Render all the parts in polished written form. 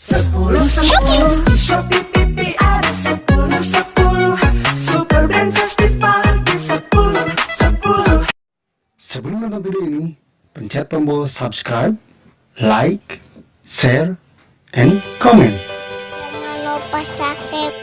10 di Shopee PP ada 10 Super Brand Festival di 10. Sebelum nonton video ini, pencet tombol subscribe, like, share, and comment. Jangan lupa subscribe.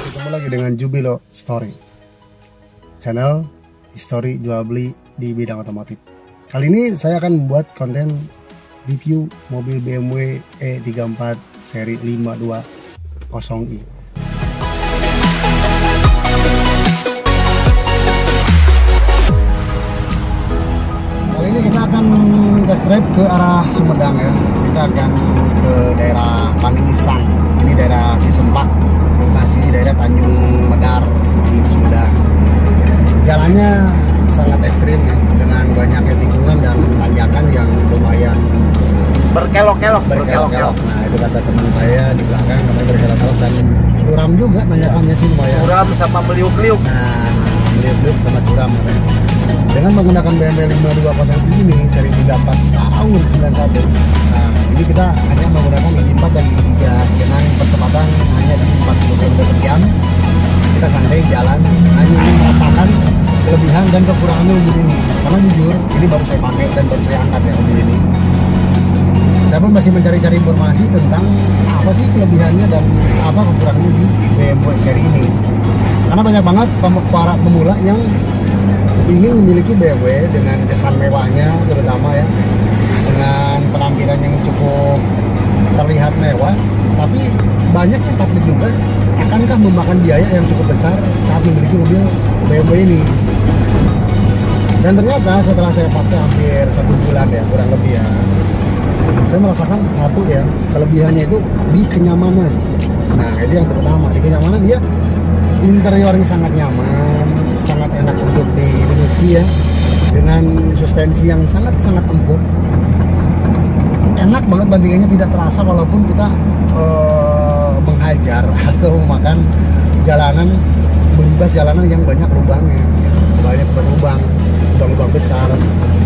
Ketemu lagi dengan Jubilo Story, channel history jual beli di bidang otomotif. Kali ini saya akan membuat konten review mobil BMW E34 seri 520i. Kali ini kita akan gas drive ke arah Sumedang ya. Kita akan ke daerah Paningisang. Ini daerah Cisempak, lokasi daerah Tanjung Medar di Sumedang. Jalannya sangat ekstrim ya, dengan banyaknya tikungan dan tanjakan yang lumayan berkelok-kelok. Nah itu kata teman saya di belakang, katanya berkelok-kelok dan curam juga tanjakannya sih lumayan. Curam sama meliuk-liuk. Nah, meliuk-liuk sama curam katanya. Dengan menggunakan BMW 520i ini seri 34 tahun 91. Nah, ini kita hanya menggunakan gigi 4 dan gigi 3 dengan percepatan hanya di 40 km per jam. Kita santai jalan, hanya ingin merasakan kelebihan dan kekurangannya mobil ini. Karena jujur, ini baru saya pakai dan baru saya angkat ya mobil ini. Saya pun masih mencari-cari informasi tentang apa sih kelebihannya dan apa kekurangannya di BMW seri ini. Karena banyak banget para pemula yang ingin memiliki BMW dengan kesan mewahnya, terutama ya, dengan penampilan yang cukup terlihat mewah, tapi banyak yang takut juga akankah memakan biaya yang cukup besar saat memiliki mobil BMW ini. Dan ternyata setelah saya pakai hampir 1 bulan ya, kurang lebih ya, saya merasakan satu ya, kelebihannya itu di kenyamanan. Nah itu yang pertama, di kenyamanan dia interiornya sangat nyaman, sangat enak untuk diduduki ya, dengan suspensi yang sangat-sangat empuk. Enak banget bandingannya, tidak terasa walaupun kita menghajar atau makan jalanan, melibas jalanan yang banyak lubangnya, banyak lubang besar,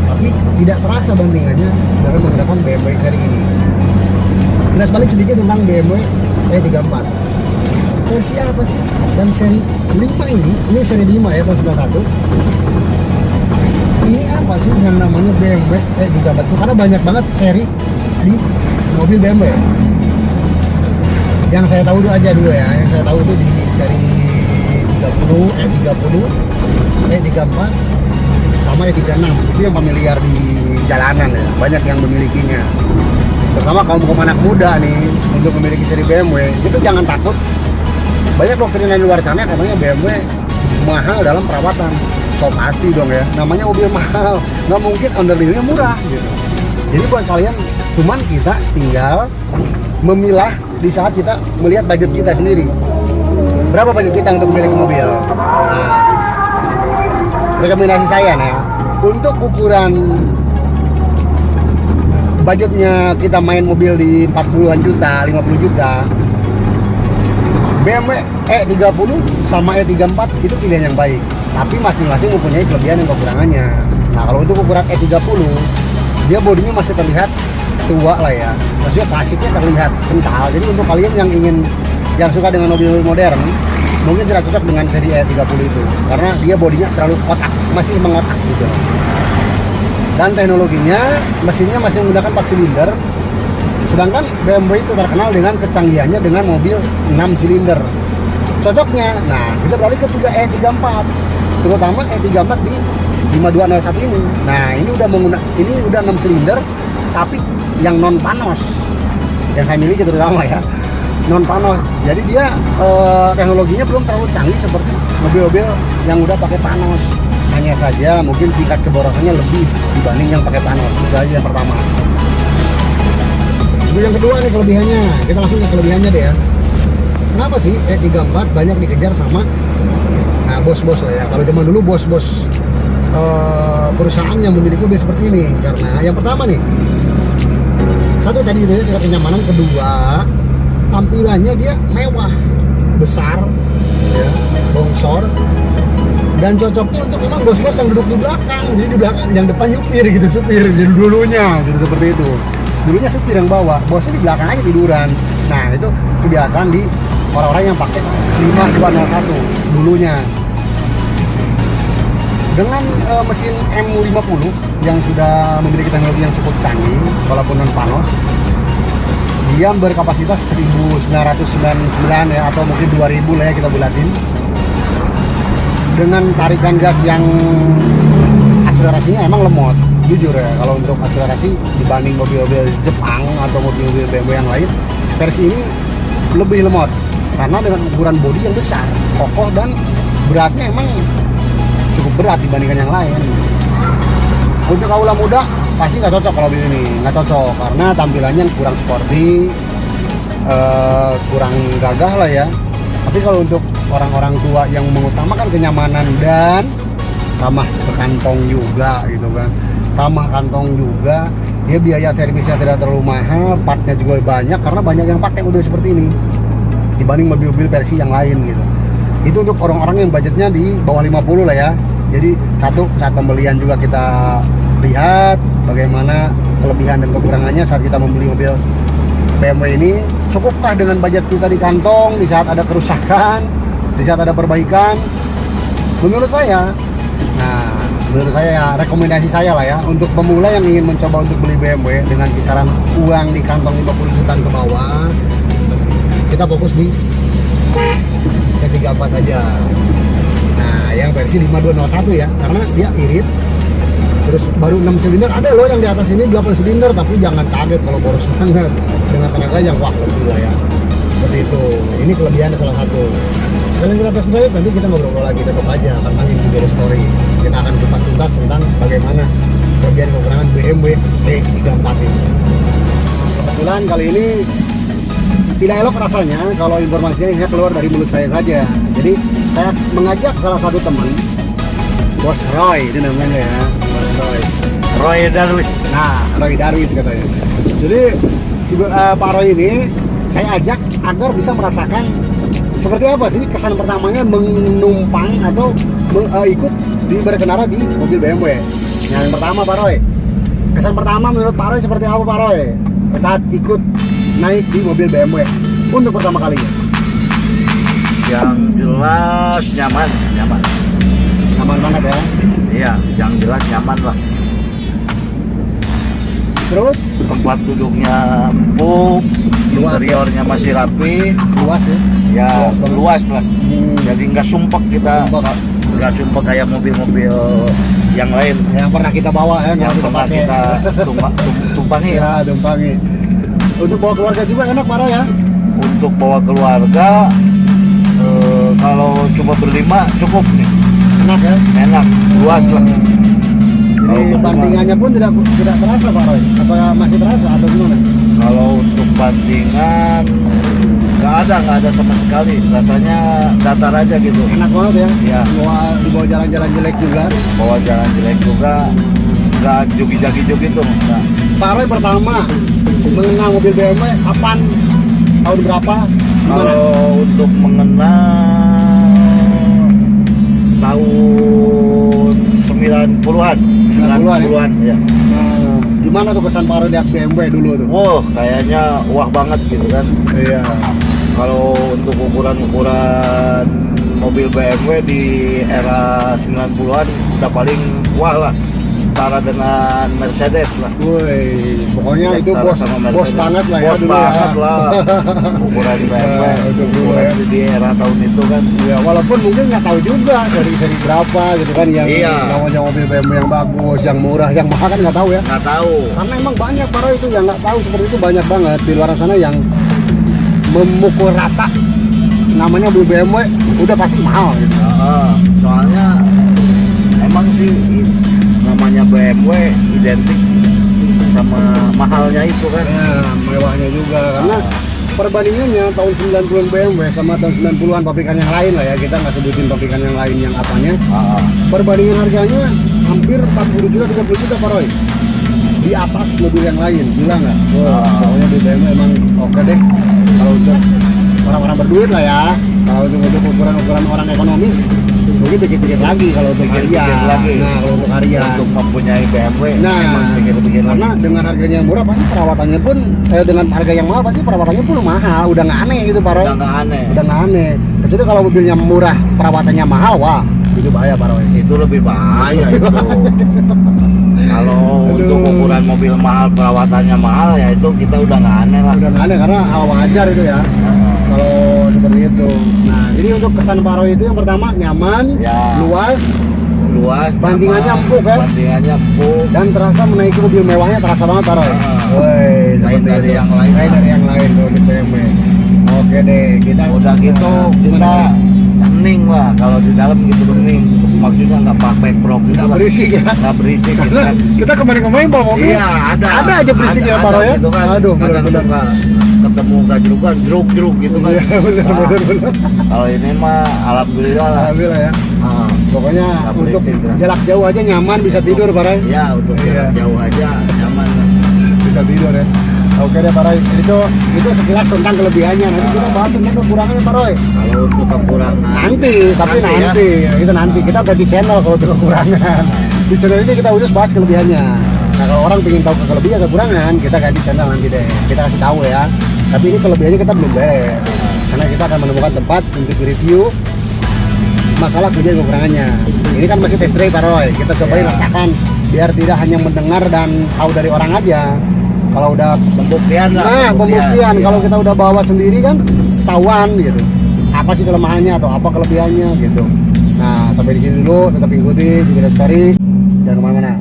tapi tidak terasa bandingannya dalam menggunakan BMW seri ini. Kilas balik sedikit tentang BMW E34. Versi apa sih? Dan seri 5 ini seri 5 ya, tahun 91. Ini apa sih yang namanya BMW E34? Karena banyak banget seri di mobil BMW. Yang saya tahu dulu ya, yang saya tahu itu di seri 30, E30, E34, sama E36. Itu yang familiar di jalanan ya, banyak yang memilikinya. Terutama kaum anak muda nih, untuk memiliki seri BMW, itu jangan takut. Banyak doktrin di luar sana katanya BMW mahal dalam perawatan. So pasti dong ya, namanya mobil mahal, nggak mungkin underdealnya murah gitu. Jadi buat kalian, cuman kita tinggal memilah di saat kita melihat budget kita sendiri. Berapa budget kita untuk memiliki mobil? Nah, rekomendasi saya nih, untuk ukuran budgetnya kita main mobil di 40-an juta, 50 juta, BMW E30 sama E34 itu pilihan yang baik, tapi masing-masing mempunyai kelebihan dan kekurangannya. Nah kalau untuk ukuran E30, dia bodinya masih terlihat tua lah ya, maksudnya klasiknya terlihat kental. Jadi untuk kalian yang suka dengan mobil modern, mungkin tidak cocok dengan seri E30 itu, karena dia bodinya terlalu kotak, masih mengotak gitu. Dan teknologinya, mesinnya masih menggunakan 4 silinder. Sedangkan BMW itu terkenal dengan kecanggihannya dengan mobil 6 silinder. Cocoknya, nah kita beralih ke E34, terutama E34 di 5201 ini. Nah ini udah 6 silinder, tapi yang non panos, yang saya miliki terutama ya, non panos. Jadi dia teknologinya belum terlalu canggih seperti mobil-mobil yang udah pakai panos. Hanya saja mungkin tingkat keborosannya lebih dibanding yang pakai panos. Itu aja yang pertama. Untuk yang kedua nih kelebihannya, kita langsung ke kelebihannya deh ya. Kenapa sih E34 banyak dikejar sama bos-bos lah ya. Kalau zaman dulu bos-bos perusahaan yang memiliki mobil seperti ini, karena yang pertama nih, satu tadi itu tingkat kenyamanan, kedua tampilannya dia mewah, besar, ya, bongsor, dan cocoknya untuk memang bos-bos yang duduk di belakang. Jadi di belakang, yang depan nyupir gitu, supir. Jadi dulunya gitu seperti itu. Dulunya supir yang bawa, bosnya di belakang aja tiduran. Nah itu kebiasaan di orang-orang yang pakai 5201 dulunya. Dengan mesin M50 yang sudah memiliki teknologi yang cukup canggih, walaupun non panos, dia berkapasitas 1999 ya, atau mungkin 2000 lah ya kita bulatin. Dengan tarikan gas yang akselerasinya emang lemot, jujur ya. Kalau untuk akselerasi dibanding mobil-mobil Jepang atau mobil-mobil BMW yang lain, versi ini lebih lemot karena dengan ukuran bodi yang besar, kokoh, dan beratnya emang cukup berat dibandingkan yang lain. Untuk kaula muda pasti nggak cocok kalau ini, nggak cocok karena tampilannya kurang sporty, kurang gagah lah ya. Tapi kalau untuk orang-orang tua yang mengutamakan kenyamanan dan ramah ke kantong juga gitu kan, ramah kantong juga, dia biaya servisnya tidak terlalu mahal, partnya juga banyak karena banyak yang pakai mobil seperti ini dibanding mobil-mobil versi yang lain gitu. Itu untuk orang-orang yang budgetnya di bawah 50 lah ya. Jadi saat pembelian juga kita lihat bagaimana kelebihan dan kekurangannya saat kita membeli mobil BMW ini. Cukupkah dengan budget kita di kantong di saat ada kerusakan, di saat ada perbaikan? Menurut saya, rekomendasi saya lah ya, untuk pemula yang ingin mencoba untuk beli BMW dengan kisaran uang di kantong 50 jutaan ke bawah, kita fokus di E34 aja. Nah, yang versi 5201 ya, karena dia irit. Terus baru 6 silinder, ada loh yang di atas ini 8 silinder, tapi jangan kaget kalau boros banget dengan tenaga yang wah lebih lah ya. Seperti itu. Ini kelebihannya salah satu. Kalian kita test drive, nanti kita ngobrol lagi, tetap aja akan main di video story. Kita akan kupas tuntas tentang bagaimana kelebihan kekurangan BMW E34 ini. Kebetulan kali ini tidak elok rasanya kalau informasinya keluar dari mulut saya saja. Jadi saya mengajak salah satu teman, Bos Roy, itu namanya ya, Bos Roy. Roy Darwis. Nah, Roy Darwis katanya. Jadi si Pak Roy ini saya ajak agar bisa merasakan seperti apa sih kesan pertamanya menumpang atau ikut berkendara di mobil BMW. Yang pertama Pak Roy, kesan pertama menurut Pak Roy seperti apa Pak Roy saat ikut naik di mobil BMW untuk pertama kalinya? Yang jelas nyaman. Nyaman banget ya. Iya, yang jelas nyaman lah. Terus Tempat duduknya empuk, interiornya masih rapi, luas ya. ya luas lah. Jadi nggak sumpek kita, nggak sumpek kayak mobil-mobil yang lain Yang pernah kita bawa ya, yang pernah pakai. kita tumpangi ya. Ya, tumpangi. Untuk bawa keluarga juga enak Pak Roy ya. Untuk bawa keluarga, kalau cuma berlima cukup nih, Enak ya. enak, luas lah. Kalau Jadi berdua- bandingannya pun tidak terasa Pak Roy. Apa masih terasa atau gimana? Kalau untuk bandingan nggak ada sama sekali, rasanya datar aja gitu. Enak banget ya. Iya. Dibawa jalan-jalan jelek juga. Bawa jalan jelek juga, nggak jogi-jogi gitu. Nah, Pak Roy pertama mengenal mobil BMW kapan? Tahun berapa? Gimana? kalau untuk mengenal tahun 90-an, 90-an ya. Nah, gimana tuh kesan Pak Roy lihat BMW dulu tuh? Wah, kayaknya wah banget gitu kan. Iya. Kalau untuk ukuran mobil BMW di era 90-an udah paling wah lah, setara dengan Mercedes lah. Woi, pokoknya itu Setara bos sama bos Mercedes. banget lah ya Bos dulu banget ya. lah. Ukuran BMW, Ya, untuk dulu ukuran ya. di era tahun itu kan. Ya, walaupun mungkin nggak tahu juga dari berapa gitu kan yang Iya. namanya mobil BMW yang bagus, yang murah, yang mahal kan nggak tahu ya. Nggak tahu. Karena emang banyak para itu yang nggak tahu seperti itu, banyak banget di luar sana yang memukul rata namanya mobil BMW udah pasti mahal gitu. Soalnya emang sih namanya BMW identik sama mahalnya itu kan. Ya, mewahnya juga karena perbandingannya tahun 90-an BMW sama tahun 90-an pabrikan yang lain lah ya, kita nggak sebutin pabrikan yang lain yang apanya. Perbandingan harganya hampir 40 juta 30 juta Pak Roy, di atas mobil yang lain, gila nggak? Pokoknya di BMW emang oke deh kalau untuk orang-orang berduit lah ya. Kalau untuk ukuran orang ekonomis mungkin dikit-dikit lagi kalau untuk harian. Nah kalau untuk harian, Untuk mempunyai BMW, nah emang dikit-dikit lagi. karena dengan harganya yang murah pasti perawatannya pun dengan harga yang mahal pasti perawatannya pun mahal, udah nggak aneh gitu Pak Roy. Udah nggak aneh. Udah nggak aneh. Kecuali kalau mobilnya murah perawatannya mahal, wah itu bahaya Pak Roy. Itu lebih bahaya itu. Kalau untuk ukuran mobil mahal perawatannya mahal ya itu kita udah nggak aneh lah. Udah nggak aneh karena hal wajar itu ya. Kalau seperti itu. Nah, jadi untuk kesan Pak Roy itu yang pertama nyaman, Ya. luas, nyaman, Bantingannya empuk, kan? Bantingannya empuk. dan terasa menaiki mobil mewahnya terasa banget Pak Roy. Woi, Lain seperti dari itu. yang lain. Lain dari yang lain kalau di BMW. Oke deh, kita Udah gitu kita hening lah kalau di dalam gitu hening. Maksudnya nggak pakai prok gitu nggak lah. berisik ya. Nggak berisik gitu Karena kan. kita kemarin-kemarin bawa mobil. Iya ada. Ada aja berisiknya Ada Pak Roy ya. gitu kan. Aduh, Kadang benar-benar. suka ketemu gajrukan jeruk gitu kan. Iya, Nah, benar. kalau ini mah alhamdulillah lah. Alhamdulillah ya. Ah, Pokoknya nggak untuk berisik lah. jarak jauh aja nyaman, bisa tidur Pak Roy. Ya untuk Iya. jarak jauh aja nyaman. Bisa tidur ya. Oke deh Pak Roy, itu sekilas tentang kelebihannya. Nanti kita bahas tentang kekurangannya Pak Roy. Kalau untuk kekurangan Nanti, tapi ya. nanti. Itu nanti kita ganti channel kalau untuk kekurangan. Di channel ini kita udah bahas kelebihannya. Nah kalau orang pengen tahu kelebihan kekurangan, kita ganti channel nanti deh. Kita kasih tahu ya. Tapi ini kelebihannya kita belum beres. Karena kita akan menemukan tempat untuk review masalah kelebihan kekurangannya. Ini kan masih test drive Pak Roy. Kita cobain Ya. rasakan biar tidak hanya mendengar dan tahu dari orang aja. Kalau udah Pembuktian lah. nah pembuktian, Iya. kalau kita udah bawa sendiri kan ketahuan gitu. Apa sih kelemahannya atau apa kelebihannya gitu. Nah sampai di sini dulu, tetap ikuti video story, jangan kemana-mana.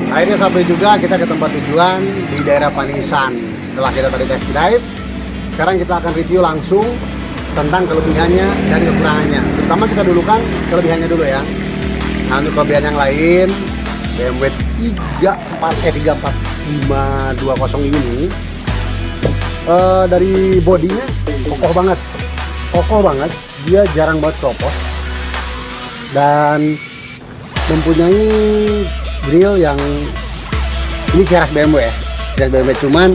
Akhirnya sampai juga kita ke tempat tujuan di daerah Panisan. Setelah kita tadi test drive, sekarang kita akan review langsung tentang kelebihannya dan kekurangannya. Terutama kita dulu kan kelebihannya dulu ya. Nah untuk kelebihan yang lain, BMW 34520 ini dari bodinya kokoh banget, dia jarang banget copot dan mempunyai grill yang ini keras BMW ya, keras BMW, cuman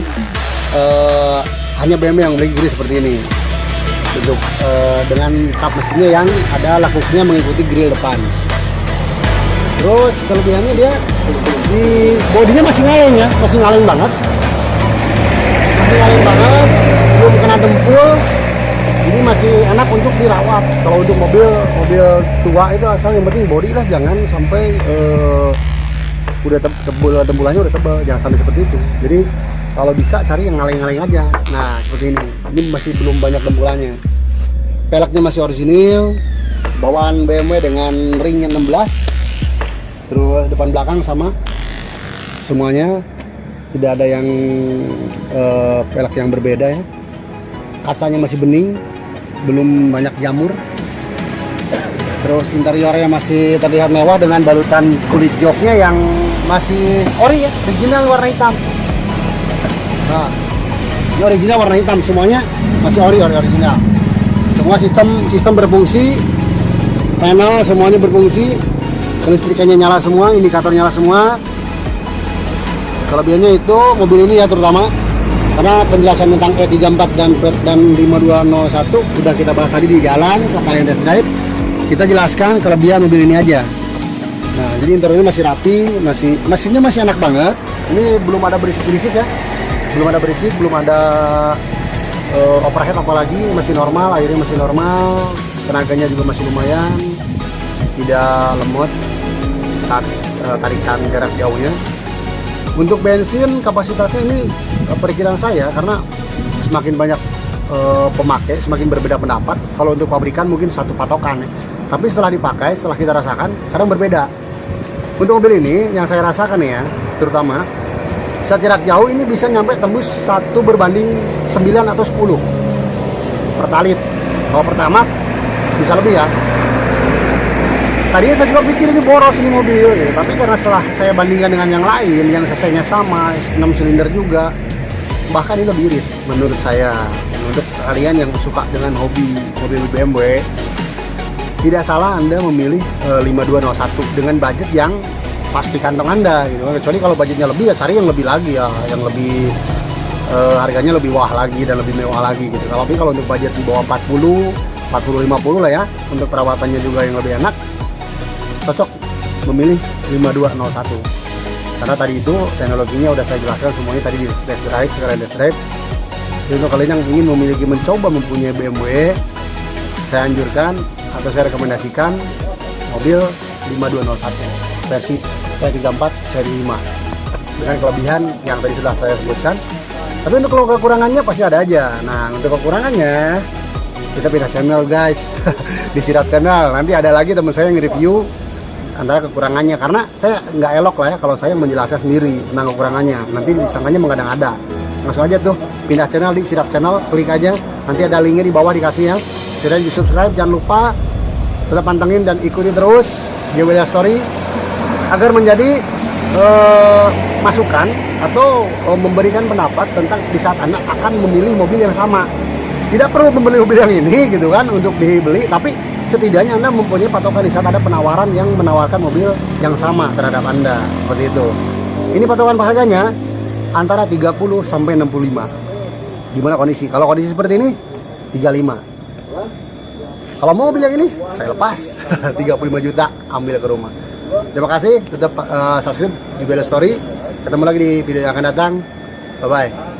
hanya BMW yang memiliki grill seperti ini untuk dengan kap mesinnya yang ada lakusnya mengikuti grill depan. Terus kelebihannya dia di bodinya masih ngaleng ya, masih ngaleng banget, belum kena dempul. Ini masih enak untuk dirawat. Kalau untuk mobil tua itu asal yang penting bodi lah, jangan sampai udah tembulannya udah tebal, jangan sampai seperti itu. Jadi kalau bisa cari yang ngaleng-ngaleng aja. Nah seperti ini masih belum banyak tembulannya. Peleknya masih orisinil, bawaan BMW dengan ringnya 16. Terus depan belakang sama semuanya, tidak ada yang pelek yang berbeda ya. Kacanya masih bening, belum banyak jamur. Terus interiornya masih terlihat mewah dengan balutan kulit joknya yang masih ori ya, original warna hitam. Nah, ini original warna hitam, semuanya masih original. Semua sistem berfungsi, panel semuanya berfungsi, kelistrikannya nyala semua, indikator nyala semua. Kelebihannya itu mobil ini ya terutama karena penjelasan tentang E34 dan 5201 udah kita bahas tadi di jalan sekalian test drive. Kita jelaskan kelebihan mobil ini aja. Nah, jadi interiornya masih rapi, mesinnya masih enak banget. Ini belum ada berisik-berisik ya, belum ada overhead apalagi, masih normal, airnya masih normal, tenaganya juga masih lumayan, tidak lemot saat tarikan jarak jauhnya. Untuk bensin kapasitasnya ini perkiraan saya, karena semakin banyak pemakai, semakin berbeda pendapat. Kalau untuk pabrikan mungkin satu patokan ya. Tapi setelah dipakai, setelah kita rasakan, kadang berbeda. Untuk mobil ini yang saya rasakan nih ya, terutama saat jarak jauh ini bisa nyampe tembus 1/9 atau 10 pertalit. Kalau pertama bisa lebih ya. Tadinya saya juga pikir ini boros ini mobil gitu. Tapi karena setelah saya bandingkan dengan yang lain yang cc-nya sama, 6 silinder juga, bahkan ini lebih irit menurut saya. Untuk kalian yang suka dengan hobi mobil BMW, tidak salah Anda memilih 5201 dengan budget yang pasti kantong Anda gitu. Kecuali kalau budgetnya lebih ya cari yang lebih lagi ya, yang lebih harganya lebih wah lagi dan lebih mewah lagi gitu. Tapi kalau untuk budget di bawah 40-50 lah ya, untuk perawatannya juga yang lebih enak, cocok memilih 5201. Karena tadi itu teknologinya udah saya jelaskan semuanya tadi di test drive, sekalian test drive. Jadi untuk kalian yang ingin mencoba mempunyai BMW, saya anjurkan atau saya rekomendasikan mobil 5201 versi P34 seri 5 dengan kelebihan yang tadi sudah saya sebutkan. Tapi untuk kekurangannya pasti ada aja. Nah, untuk kekurangannya kita pindah channel guys. Di Sirat Channel nanti ada lagi teman saya yang review antara kekurangannya, karena saya nggak elok lah ya kalau saya menjelaskan sendiri tentang kekurangannya, nanti disangkanya mengada-ngada. Langsung aja tuh pindah channel di Sirat Channel, klik aja, nanti ada linknya di bawah dikasih ya. Sudah di subscribe, jangan lupa tetap pantengin dan ikuti terus GWL Story agar menjadi masukan atau memberikan pendapat tentang di saat Anda akan memilih mobil yang sama. Tidak perlu membeli mobil yang ini gitu kan untuk dibeli, tapi setidaknya Anda mempunyai patokan di saat ada penawaran yang menawarkan mobil yang sama terhadap Anda, seperti itu. Ini patokan harganya antara 30 sampai 65. Gimana kondisi? Kalau kondisi seperti ini 35. Kalau mau mobil yang ini saya lepas 35 juta ambil ke rumah. Terima kasih, tetap subscribe di GWL Story. Ketemu lagi di video yang akan datang. Bye bye.